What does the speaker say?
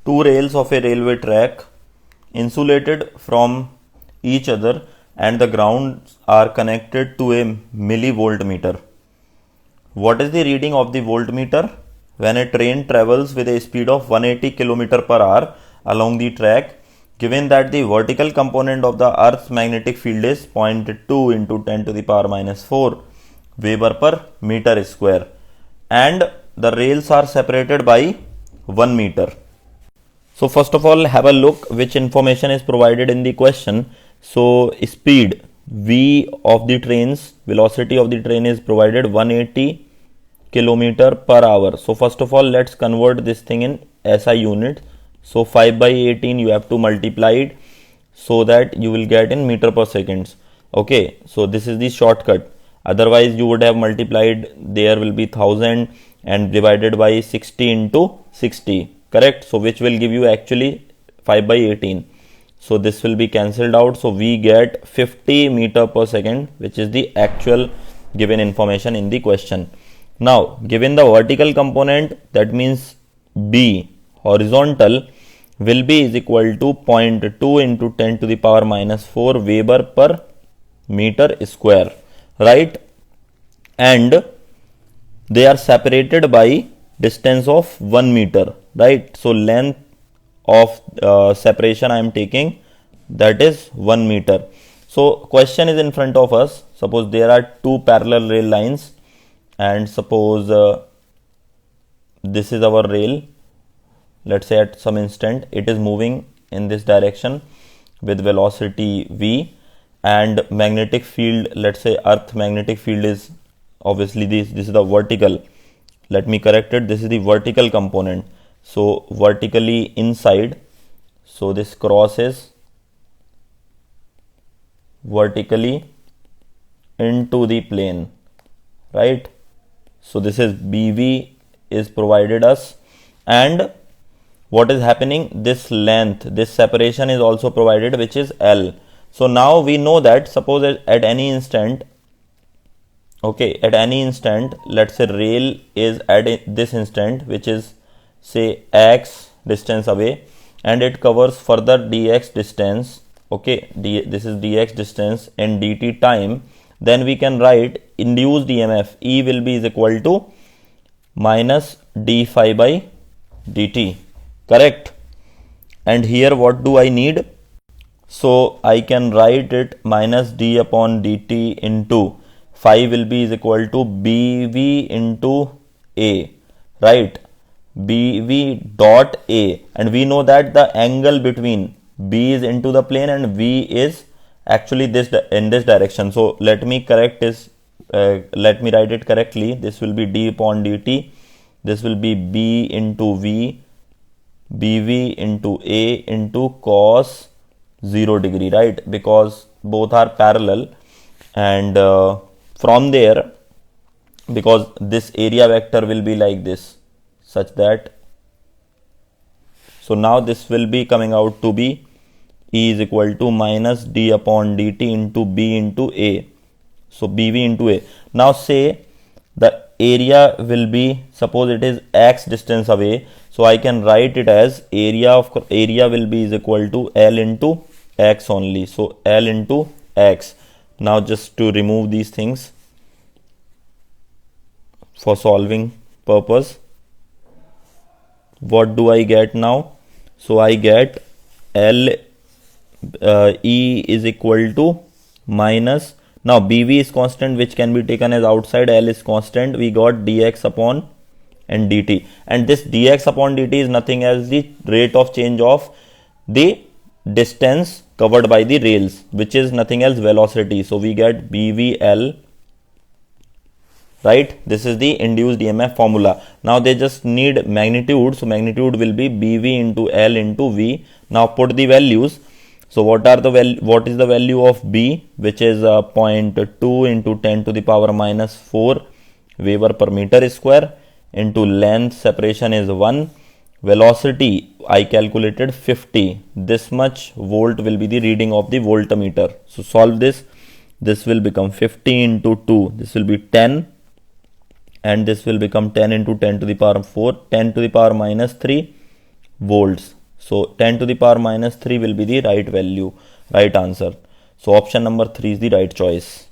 two rails of a railway track insulated from each other and the grounds are connected to a millivoltmeter. What is the reading of the voltmeter when a train travels with a speed of 180 km per hour along the track, given that the vertical component of the Earth's magnetic field is 0.2 into 10 to the power minus 4 Weber per meter square and the rails are separated by 1 meter. So first of all, have a look which information is provided in the question. So speed v of the train's velocity of the train is provided 180 kilometer per hour. So first of all, let's convert this thing in SI unit. So 5 by 18 you have to multiply it so that you will get in meter per seconds. Okay, so this is the shortcut. Otherwise you would have multiplied, there will be 1000 and divided by 60 into 60. Correct? So which will give you actually 5 by 18. So this will be cancelled out. So we get 50 meter per second, which is the actual given information in the question. Now given the vertical component, that means B horizontal will be is equal to 0.2 into 10 to the power minus 4 Weber per meter square, right? And they are separated by distance of 1 meter, right? So length of separation I am taking, that is 1 meter. So question is in front of us. Suppose there are two parallel rail lines and suppose this is our rail. Let's say at some instant it is moving in this direction with velocity v and magnetic field, let's say Earth magnetic field is obviously this is the vertical. Let me correct it, this is the vertical component. So vertically inside, so this cross is vertically into the plane, right? So this is BV is provided us, and what is happening, this length, this separation is also provided, which is L. So now we know that suppose at any instant, okay, at any instant, let's say rail is at this instant, which is say x distance away, and it covers further dx distance, okay, this is dx distance in dt time, then we can write induced EMF E will be is equal to minus d phi by dt, correct? And here what do I need? So I can write it minus d upon dt into phi will be is equal to bv into a, right? bv dot a, and we know that the angle between b is into the plane and v is actually this in this direction. So let me correct this, let me write it correctly. This will be d upon dt, this will be b into v, bv into a into cos 0 degree, right? Because both are parallel, and from there, because this area vector will be like this, such that, so now this will be coming out to be E is equal to minus d upon dt into b into a, so bv into a. Now say the area will be, suppose it is x distance away, so I can write it as area will be is equal to L into x only, so L into x. Now just to remove these things for solving purpose, what do I get now? So I get L E is equal to minus, now bv is constant which can be taken as outside, L is constant, we got dx upon and dt, and this dx upon dt is nothing as the rate of change of the distance covered by the rails, which is nothing else velocity. So we get bvl, right? This is the induced EMF formula. Now they just need magnitude, so magnitude will be bv into L into v. Now put the values. So what is the value of b, which is 0.2 into 10 to the power minus 4 Weber per meter square, into length separation is 1, velocity I calculated 50, this much volt will be the reading of the voltmeter. So solve this, this will become 50 into 2, this will be 10, and this will become 10 into 10 to the power 4, 10 to the power minus 3 volts. So 10 to the power minus 3 will be the right value, right answer. So option number 3 is the right choice.